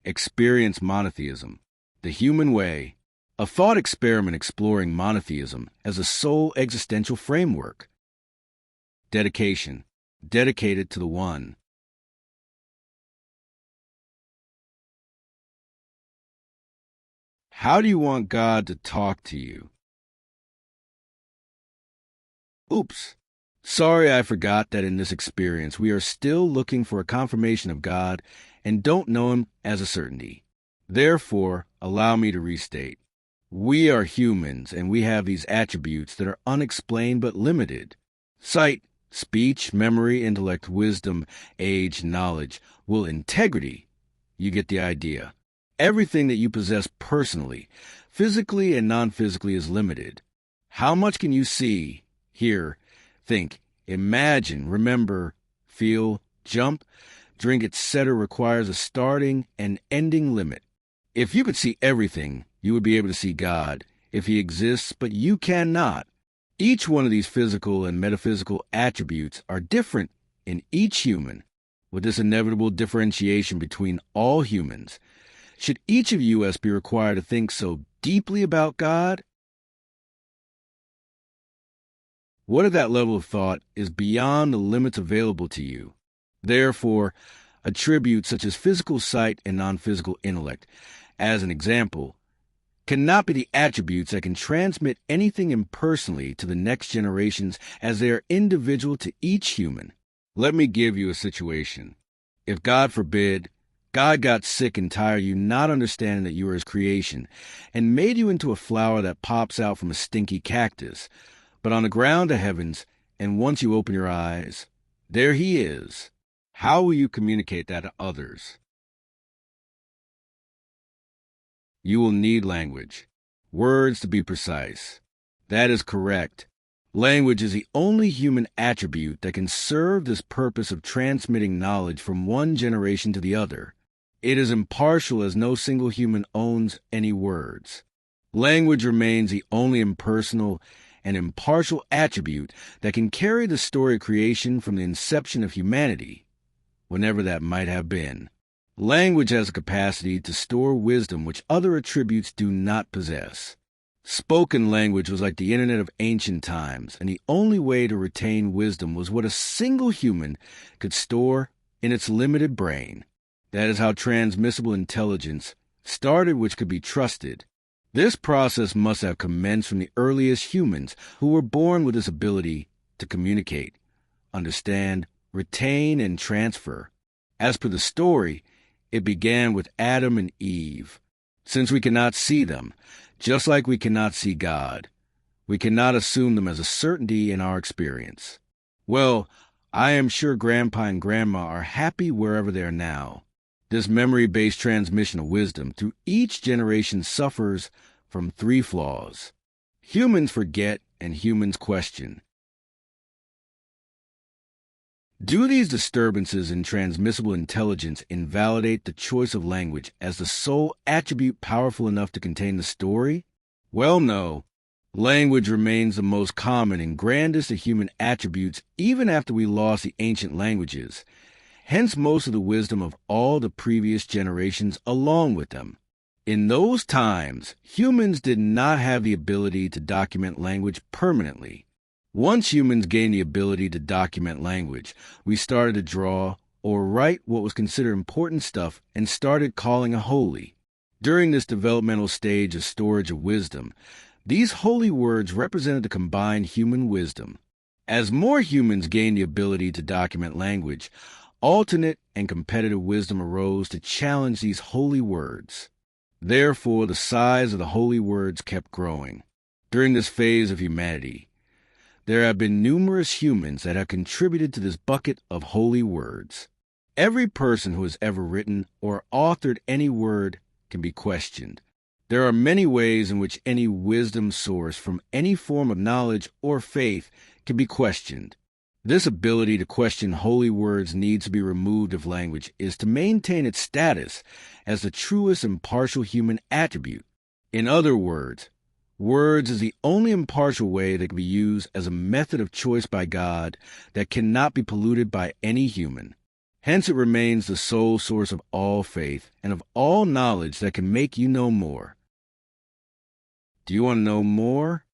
Experience Monotheism, The Human Way, a thought experiment exploring monotheism as a sole existential framework. Dedication, dedicated to the One. How do you want God to talk to you? Oops. Sorry, I forgot that in this experience we are still looking for a confirmation of God and don't know Him as a certainty. Therefore, allow me to restate. We are humans and we have these attributes that are unexplained but limited. Sight, speech, memory, intellect, wisdom, age, knowledge, will, integrity. You get the idea. Everything that you possess personally, physically and non-physically, is limited. How much can you see, hear, think, imagine, remember, feel, jump, drink, etc. requires a starting and ending limit. If you could see everything, you would be able to see God, if He exists, but you cannot. Each one of these physical and metaphysical attributes are different in each human, with this inevitable differentiation between all humans. Should each of us be required to think so deeply about God? What if that level of thought is beyond the limits available to you? Therefore, attributes such as physical sight and non-physical intellect, as an example, cannot be the attributes that can transmit anything impersonally to the next generations, as they are individual to each human. Let me give you a situation. If, God forbid, God got sick and tired of you not understanding that you are His creation and made you into a flower that pops out from a stinky cactus, but on the ground of heavens, and once you open your eyes, there He is. How will you communicate that to others? You will need language. Words, to be precise. That is correct. Language is the only human attribute that can serve this purpose of transmitting knowledge from one generation to the other. It is impartial, as no single human owns any words. Language remains the only impersonal and impartial attribute that can carry the story of creation from the inception of humanity, whenever that might have been. Language has a capacity to store wisdom which other attributes do not possess. Spoken language was like the internet of ancient times, and the only way to retain wisdom was what a single human could store in its limited brain. That is how transmissible intelligence started, which could be trusted. This process must have commenced from the earliest humans, who were born with this ability to communicate, understand, retain, and transfer. As per the story, it began with Adam and Eve. Since we cannot see them, just like we cannot see God, we cannot assume them as a certainty in our experience. Well, I am sure Grandpa and Grandma are happy wherever they are now. This memory-based transmission of wisdom through each generation suffers from three flaws. Humans forget and humans question. Do these disturbances in transmissible intelligence invalidate the choice of language as the sole attribute powerful enough to contain the story? Well, no. Language remains the most common and grandest of human attributes even after we lost the ancient languages. Hence most of the wisdom of all the previous generations along with them. In those times, humans did not have the ability to document language permanently. Once humans gained the ability to document language, we started to draw or write what was considered important stuff and started calling it holy. During this developmental stage of storage of wisdom, these holy words represented the combined human wisdom. As more humans gained the ability to document language, alternate and competitive wisdom arose to challenge these holy words. Therefore, the size of the holy words kept growing. During this phase of humanity, there have been numerous humans that have contributed to this bucket of holy words. Every person who has ever written or authored any word can be questioned. There are many ways in which any wisdom source from any form of knowledge or faith can be questioned. This ability to question holy words needs to be removed if language is to maintain its status as the truest impartial human attribute. In other words, words is the only impartial way that can be used as a method of choice by God that cannot be polluted by any human. Hence it remains the sole source of all faith and of all knowledge that can make you know more. Do you want to know more?